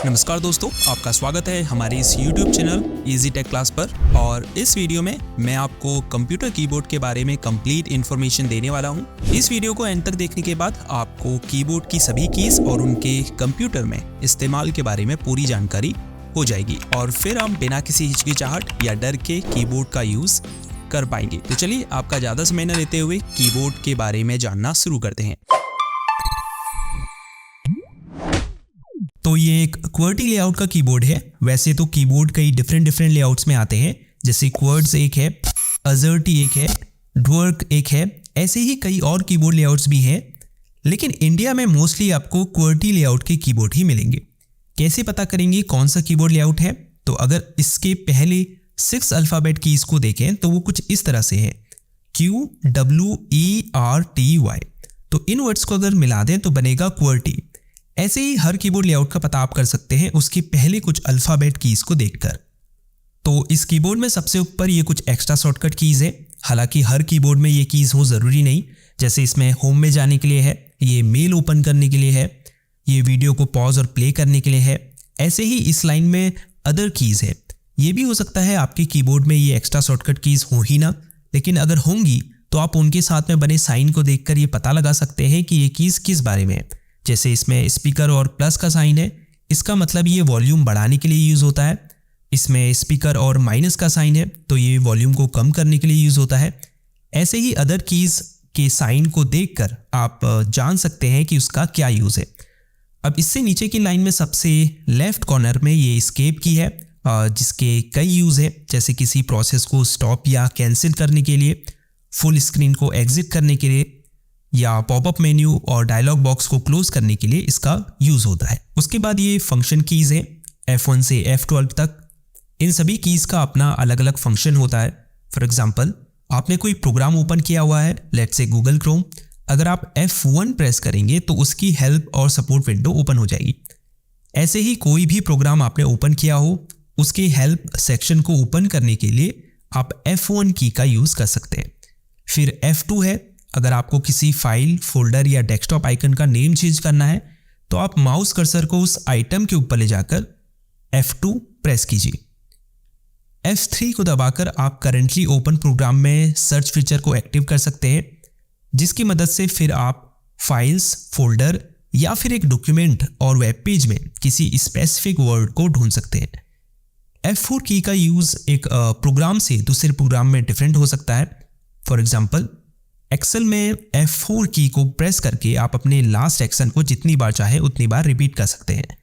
नमस्कार दोस्तों, आपका स्वागत है हमारे इस YouTube channel Easy Tech Class पर। और इस वीडियो में मैं आपको कंप्यूटर कीबोर्ड के बारे में कंप्लीट इन्फॉर्मेशन देने वाला हूं। इस वीडियो को एंड तक देखने के बाद आपको कीबोर्ड की सभी कीज और उनके कंप्यूटर में इस्तेमाल के बारे में पूरी जानकारी हो जाएगी और फिर आप बिना किसी हिचकिचाहट या डर के कीबोर्ड का यूज कर पाएंगे। तो चलिए आपका ज्यादा समय न लेते हुए कीबोर्ड के बारे में जानना शुरू करते हैं। तो ये एक QWERTY लेआउट का कीबोर्ड है। वैसे तो कीबोर्ड कई डिफरेंट लेआउट्स में आते हैं, जैसे QWERTZ एक है, AZERTY एक है, DWORD एक है, ऐसे ही कई और कीबोर्ड लेआउट्स भी हैं। लेकिन इंडिया में मोस्टली आपको QWERTY लेआउट के कीबोर्ड ही मिलेंगे। कैसे पता करेंगे कौन सा कीबोर्ड लेआउट है? तो अगर इसके पहले 6 अल्फ़ाबेट कीज को देखें तो वो कुछ इस तरह से है, QWERTY। तो इन वर्ड्स को अगर मिला दें तो बनेगा QWERTY। ऐसे ही हर कीबोर्ड लेआउट का पता आप कर सकते हैं उसके पहले कुछ अल्फ़ाबेट कीज को देखकर। तो इस कीबोर्ड में सबसे ऊपर ये कुछ एक्स्ट्रा शॉर्टकट कीज है। हालांकि हर कीबोर्ड में ये कीज हो ज़रूरी नहीं। जैसे इसमें होम में जाने के लिए है, ये मेल ओपन करने के लिए है, ये वीडियो को पॉज और प्ले करने के लिए है। ऐसे ही इस लाइन में अदर कीज है। ये भी हो सकता है आपके कीबोर्ड में ये एक्स्ट्रा शॉर्टकट कीज हो ही ना, लेकिन अगर होंगी तो आप उनके साथ में बने साइन को देखकर ये पता लगा सकते हैं कि ये कीज किस बारे में है। जैसे इसमें स्पीकर और प्लस का साइन है, इसका मतलब ये वॉल्यूम बढ़ाने के लिए यूज़ होता है। इसमें स्पीकर और माइनस का साइन है, तो ये वॉल्यूम को कम करने के लिए यूज़ होता है। ऐसे ही अदर कीज़ के साइन को देखकर आप जान सकते हैं कि उसका क्या यूज़ है। अब इससे नीचे की लाइन में सबसे लेफ्ट कॉर्नर में ये एस्केप की है, जिसके कई यूज़ है, जैसे किसी प्रोसेस को स्टॉप या कैंसिल करने के लिए, फुल स्क्रीन को एग्जिट करने के लिए, या पॉपअप मेन्यू और डायलॉग बॉक्स को क्लोज करने के लिए इसका यूज़ होता है। उसके बाद ये फंक्शन कीज़ है, F1 से F12 तक। इन सभी कीज़ का अपना अलग अलग फंक्शन होता है। फॉर एग्जांपल, आपने कोई प्रोग्राम ओपन किया हुआ है, लेट्स से गूगल क्रोम। अगर आप F1 प्रेस करेंगे तो उसकी हेल्प और सपोर्ट विंडो ओपन हो जाएगी। ऐसे ही कोई भी प्रोग्राम आपने ओपन किया हो, उसके हेल्प सेक्शन को ओपन करने के लिए आप F1 की का यूज़ कर सकते हैं। फिर F2 है, अगर आपको किसी फाइल, फोल्डर या डेस्कटॉप आइकन का नेम चेंज करना है तो आप माउस कर्सर को उस आइटम के ऊपर ले जाकर F2 प्रेस कीजिए। F3 को दबाकर आप करंटली ओपन प्रोग्राम में सर्च फीचर को एक्टिव कर सकते हैं, जिसकी मदद से फिर आप फाइल्स, फोल्डर या फिर एक डॉक्यूमेंट और वेब पेज में किसी स्पेसिफिक वर्ड को ढूंढ सकते हैं। F4 की का यूज़ एक प्रोग्राम से दूसरे प्रोग्राम में डिफरेंट हो सकता है। फॉर एग्जाम्पल, एक्सेल में F4 की को प्रेस करके आप अपने लास्ट एक्शन को जितनी बार चाहे उतनी बार रिपीट कर सकते हैं।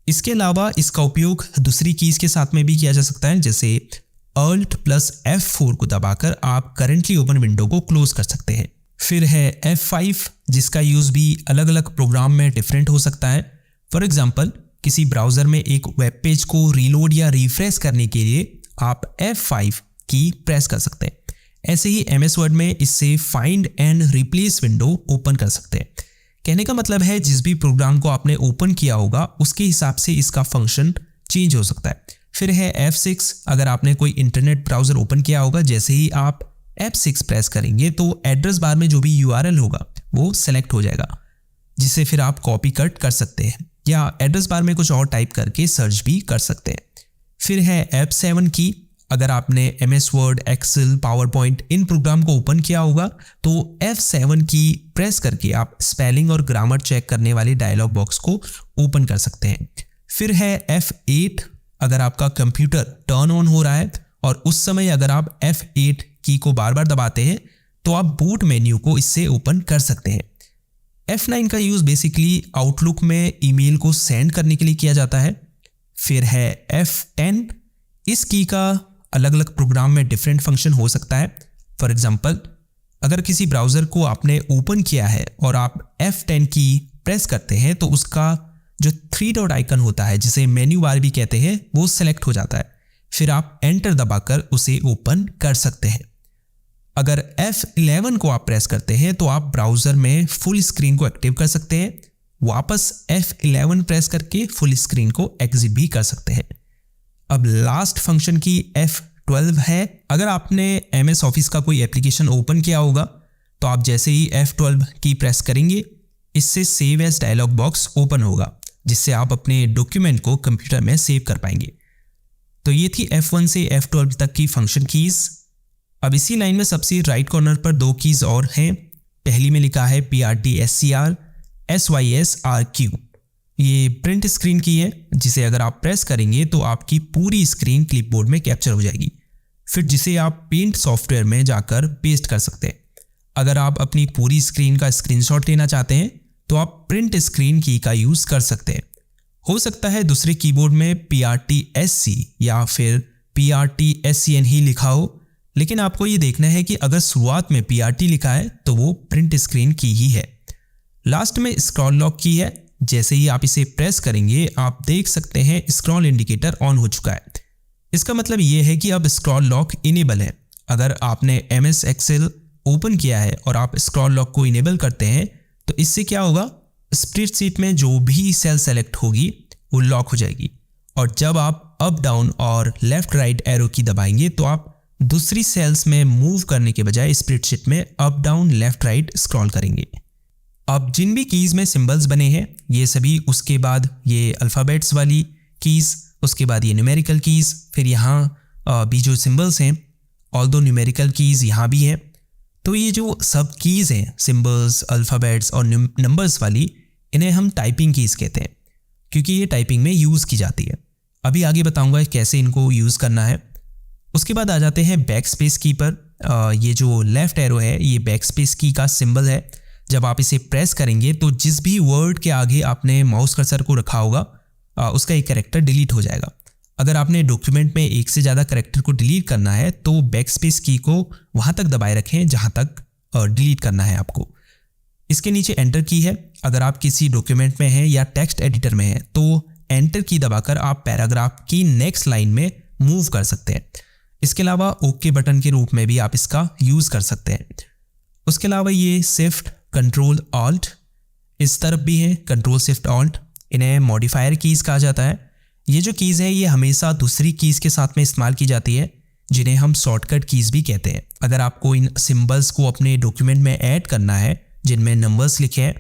इसके अलावा इसका उपयोग दूसरी कीज के साथ में भी किया जा सकता है, जैसे Alt + F4 को दबाकर आप करंटली ओपन विंडो को क्लोज कर सकते हैं। फिर है F5, जिसका यूज़ भी अलग अलग प्रोग्राम में डिफरेंट हो सकता है। फॉर एग्जाम्पल, किसी ब्राउज़र में एक वेब पेज को रीलोड या रिफ्रेश करने के लिए आप F5 की प्रेस कर सकते हैं। ऐसे ही MS वर्ड में इससे find and replace window open कर सकते हैं। कहने का मतलब है जिस भी प्रोग्राम को आपने ओपन किया होगा उसके हिसाब से इसका फंक्शन चेंज हो सकता है। फिर है F6, अगर आपने कोई इंटरनेट ब्राउज़र ओपन किया होगा, जैसे ही आप F6 प्रेस करेंगे तो एड्रेस बार में जो भी URL होगा वो सेलेक्ट हो जाएगा, जिसे फिर आप कॉपी कट कर सकते हैं या एड्रेस बार में कुछ और टाइप करके सर्च भी कर सकते हैं। फिर है F7 की, अगर आपने MS Word, Excel, PowerPoint इन प्रोग्राम को ओपन किया होगा तो F7 की प्रेस करके आप स्पेलिंग और ग्रामर चेक करने वाले डायलॉग बॉक्स को ओपन कर सकते हैं। फिर है F8, अगर आपका कंप्यूटर टर्न ऑन हो रहा है और उस समय अगर आप F8 की को बार बार दबाते हैं तो आप बूट मेन्यू को इससे ओपन कर सकते हैं। F9 का यूज़ बेसिकली आउटलुक में ईमेल को सेंड करने के लिए किया जाता है। फिर है F10, इस की का अलग अलग प्रोग्राम में डिफरेंट फंक्शन हो सकता है। फॉर एग्जांपल, अगर किसी ब्राउज़र को आपने ओपन किया है और आप F10 की प्रेस करते हैं तो उसका जो 3 डॉट आइकन होता है, जिसे मेन्यू बार भी कहते हैं, वो सेलेक्ट हो जाता है। फिर आप एंटर दबाकर उसे ओपन कर सकते हैं। अगर F11 को आप प्रेस करते हैं तो आप ब्राउज़र में फुल स्क्रीन को एक्टिव कर सकते हैं। वापस F11 प्रेस करके फुल स्क्रीन को एग्जिट भी कर सकते हैं। अब लास्ट फंक्शन की F12 है। अगर आपने MS ऑफिस का कोई एप्लीकेशन ओपन किया होगा तो आप जैसे ही F12 की प्रेस करेंगे, इससे save as dialog box open होगा जिससे आप अपने डॉक्यूमेंट को कंप्यूटर में सेव कर पाएंगे। तो ये थी F1 से F12 तक की फंक्शन कीज़। अब इसी लाइन में सबसे राइट कॉर्नर पर दो कीज़ और हैं। पहली में लिखा है PRT/SCR SYSRQ। ये प्रिंट स्क्रीन की है, जिसे अगर आप प्रेस करेंगे तो आपकी पूरी स्क्रीन क्लिपबोर्ड में कैप्चर हो जाएगी, फिर जिसे आप पेंट सॉफ्टवेयर में जाकर पेस्ट कर सकते हैं। अगर आप अपनी पूरी स्क्रीन का स्क्रीनशॉट लेना चाहते हैं तो आप प्रिंट स्क्रीन की का यूज़ कर सकते हैं। हो सकता है दूसरे कीबोर्ड में PRTSC या फिर PRTSCN ही लिखा हो, लेकिन आपको ये देखना है कि अगर शुरुआत में PRT लिखा है तो वो प्रिंट स्क्रीन की ही है। लास्ट में स्क्रॉल लॉक की है। जैसे ही आप इसे प्रेस करेंगे आप देख सकते हैं स्क्रॉल इंडिकेटर ऑन हो चुका है। इसका मतलब ये है कि अब स्क्रॉल लॉक इनेबल है। अगर आपने MS Excel ओपन किया है और आप स्क्रॉल लॉक को इनेबल करते हैं तो इससे क्या होगा, स्प्रेडशीट में जो भी सेल सेलेक्ट होगी वो लॉक हो जाएगी, और जब आप अप डाउन और लेफ्ट राइट एरो की दबाएंगे तो आप दूसरी सेल्स में मूव करने के बजाय स्प्रेडशीट में up down left right scroll करेंगे। अब जिन भी कीज़ में सिंबल्स बने हैं ये सभी, उसके बाद ये अल्फ़ाबेट्स वाली कीज़, उसके बाद ये न्यूमेरिकल कीज़, फिर यहाँ भी जो सिंबल्स हैं ऑल्दो न्यूमेरिकल कीज़ यहाँ भी हैं। तो ये जो सब कीज़ हैं, सिंबल्स, अल्फ़ाबेट्स और नंबर्स वाली, इन्हें हम टाइपिंग कीज़ कहते हैं क्योंकि ये टाइपिंग में यूज़ की जाती है। अभी आगे बताऊँगा कैसे इनको यूज़ करना है। उसके बाद आ जाते हैं बैक स्पेस की पर। ये जो लेफ़्ट एरो है ये बैक स्पेस की का सिंबल है। जब आप इसे प्रेस करेंगे तो जिस भी वर्ड के आगे आपने माउस कर्सर को रखा होगा उसका एक कैरेक्टर डिलीट हो जाएगा। अगर आपने डॉक्यूमेंट में एक से ज़्यादा कैरेक्टर को डिलीट करना है तो बैक स्पेस की को वहाँ तक दबाए रखें जहाँ तक डिलीट करना है आपको। इसके नीचे एंटर की है। अगर आप किसी डॉक्यूमेंट में हैं या टेक्स्ट एडिटर में हैं तो एंटर की दबाकर आप पैराग्राफ की नेक्स्ट लाइन में मूव कर सकते हैं। इसके अलावा ओके बटन के रूप में भी आप इसका यूज़ कर सकते हैं। उसके अलावा ये शिफ्ट कंट्रोल ऑल्ट इस तरफ भी है, कंट्रोल शिफ्ट ऑल्ट, इन्हें मॉडिफायर कीज़ कहा जाता है। ये जो कीज़ है ये हमेशा दूसरी कीज़ के साथ में इस्तेमाल की जाती है जिन्हें हम शॉर्टकट कीज़ भी कहते हैं। अगर आपको इन सिंबल्स को अपने डॉक्यूमेंट में ऐड करना है जिनमें नंबर्स लिखे हैं,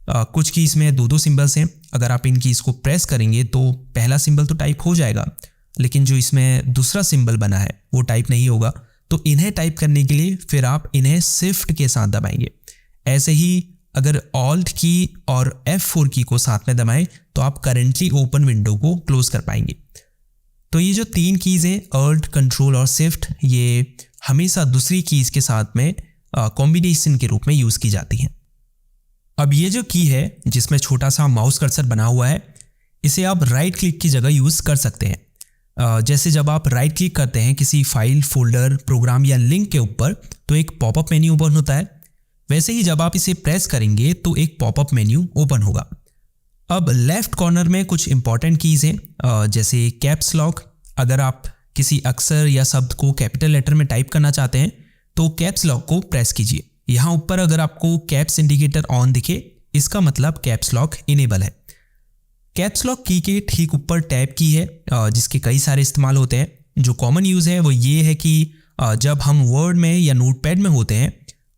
कुछ कीज़ में दो सिंबल्स हैं, अगर आप इन कीज़ को प्रेस करेंगे तो पहला सिंबल तो टाइप हो जाएगा, लेकिन जो इसमें दूसरा सिंबल बना है वो टाइप नहीं होगा। तो इन्हें टाइप करने के लिए फिर आप इन्हें शिफ्ट के साथ दबाएंगे। ऐसे ही अगर ऑल्ट की और F4 की को साथ में दबाएं तो आप करेंटली ओपन विंडो को क्लोज कर पाएंगे। तो ये जो तीन कीज़ हैं ऑल्ट, कंट्रोल और शिफ्ट, ये हमेशा दूसरी कीज़ के साथ में कॉम्बिनेशन के रूप में यूज़ की जाती हैं। अब ये जो की है जिसमें छोटा सा माउस कर्सर बना हुआ है, इसे आप राइट क्लिक की जगह यूज़ कर सकते हैं। जैसे जब आप राइट क्लिक करते हैं किसी फाइल, फोल्डर, प्रोग्राम या लिंक के ऊपर तो एक पॉपअप मेन्यू ओपन होता है, वैसे ही जब आप इसे प्रेस करेंगे तो एक पॉपअप मेन्यू ओपन होगा। अब लेफ्ट कॉर्नर में कुछ इंपॉर्टेंट कीज़ हैं जैसे कैप्स लॉक। अगर आप किसी अक्षर या शब्द को कैपिटल लेटर में टाइप करना चाहते हैं तो कैप्स लॉक को प्रेस कीजिए। यहाँ ऊपर अगर आपको कैप्स इंडिकेटर ऑन दिखे इसका मतलब कैप्स लॉक इनेबल है। कैप्स लॉक की के ठीक ऊपर टैब की है जिसके कई सारे इस्तेमाल होते हैं। जो कॉमन यूज़ है वो ये है कि जब हम वर्ड में या नोटपैड में होते हैं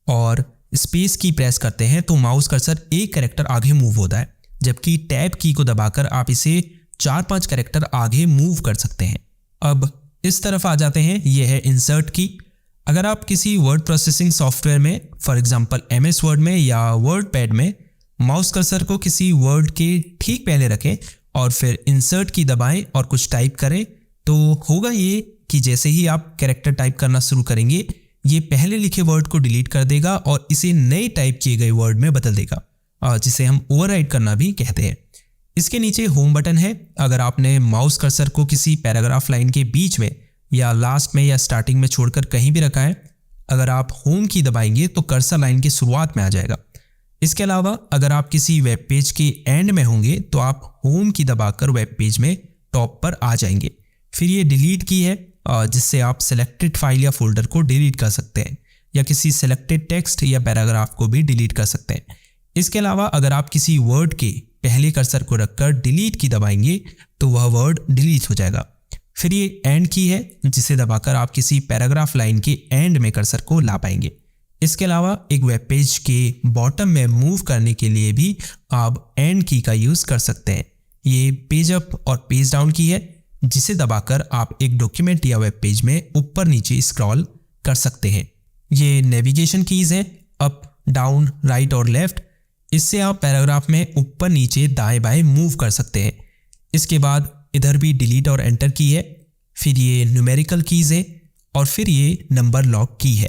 और स्पेस की प्रेस करते हैं तो माउस कर्सर एक कैरेक्टर आगे मूव होता है, जबकि टैब की को दबाकर आप इसे 4-5 कैरेक्टर आगे मूव कर सकते हैं। अब इस तरफ आ जाते हैं, ये है इंसर्ट की। अगर आप किसी वर्ड प्रोसेसिंग सॉफ्टवेयर में फॉर एग्जांपल MS वर्ड में या वर्ड पैड में माउस कर्सर को किसी वर्ड के ठीक पहले रखें और फिर इंसर्ट की दबाएं और कुछ टाइप करें तो होगा ये कि जैसे ही आप कैरेक्टर टाइप करना शुरू करेंगे ये पहले लिखे वर्ड को डिलीट कर देगा और इसे नए टाइप किए गए वर्ड में बदल देगा, जिसे हम ओवरराइट करना भी कहते हैं। इसके नीचे होम बटन है। अगर आपने माउस कर्सर को किसी पैराग्राफ लाइन के बीच में या लास्ट में या स्टार्टिंग में छोड़कर कहीं भी रखा है, अगर आप होम की दबाएंगे तो कर्सर लाइन की शुरुआत में आ जाएगा। इसके अलावा अगर आप किसी वेब पेज के एंड में होंगे तो आप होम की दबाकर वेब पेज में टॉप पर आ जाएंगे। फिर ये डिलीट की है जिससे आप सिलेक्टेड फाइल या फोल्डर को डिलीट कर सकते हैं या किसी सिलेक्टेड टेक्स्ट या पैराग्राफ को भी डिलीट कर सकते हैं। इसके अलावा अगर आप किसी वर्ड के पहले कर्सर को रखकर डिलीट की दबाएंगे तो वह वर्ड डिलीट हो जाएगा। फिर ये एंड की है जिसे दबाकर आप किसी पैराग्राफ लाइन के एंड में कर्सर को ला पाएंगे। इसके अलावा एक वेब पेज के बॉटम में मूव करने के लिए भी आप एंड की का यूज़ कर सकते हैं। ये पेज अप और पेज डाउन की है, जिसे दबाकर आप एक डॉक्यूमेंट या वेब पेज में ऊपर नीचे स्क्रॉल कर सकते हैं। ये नेविगेशन कीज़ हैं, अप डाउन राइट और लेफ्ट। इससे आप पैराग्राफ में ऊपर नीचे दाएं बाएं मूव कर सकते हैं। इसके बाद इधर भी डिलीट और एंटर की है, फिर ये न्यूमेरिकल कीज़ है और फिर ये नंबर लॉक की है।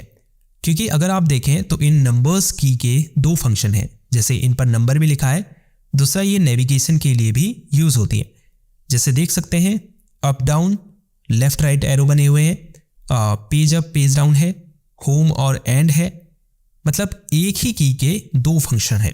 क्योंकि अगर आप देखें तो इन नंबर्स की के दो फंक्शन हैं, जैसे इन पर नंबर भी लिखा है, दूसरा ये नेविगेशन के लिए भी यूज़ होती है। जैसे देख सकते हैं up down left right arrow बने हुए हैं, पेज अप पेज डाउन है, होम और एंड है, मतलब एक ही की के दो फंक्शन हैं।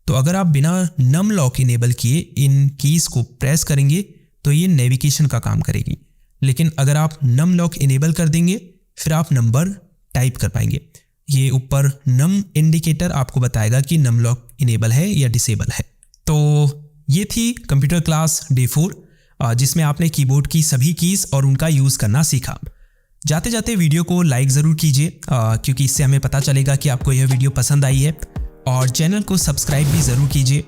तो अगर आप बिना नम लॉक इनेबल किए इन कीज़ को प्रेस करेंगे तो ये नेविगेशन का काम करेगी, लेकिन अगर आप नम लॉक इनेबल कर देंगे फिर आप नंबर टाइप कर पाएंगे। ये ऊपर नम इंडिकेटर आपको बताएगा कि नम लॉक इनेबल है या डिसेबल है। तो ये थी कंप्यूटर क्लास डे 4, जिसमें आपने कीबोर्ड की सभी कीज़ और उनका यूज़ करना सीखा। जाते जाते वीडियो को लाइक ज़रूर कीजिए, क्योंकि इससे हमें पता चलेगा कि आपको यह वीडियो पसंद आई है, और चैनल को सब्सक्राइब भी ज़रूर कीजिए।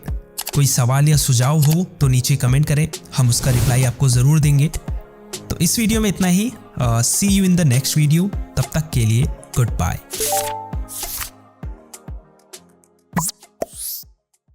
कोई सवाल या सुझाव हो तो नीचे कमेंट करें, हम उसका रिप्लाई आपको ज़रूर देंगे। तो इस वीडियो में इतना ही। See you in the next video. तब तक के लिए गुड बाय।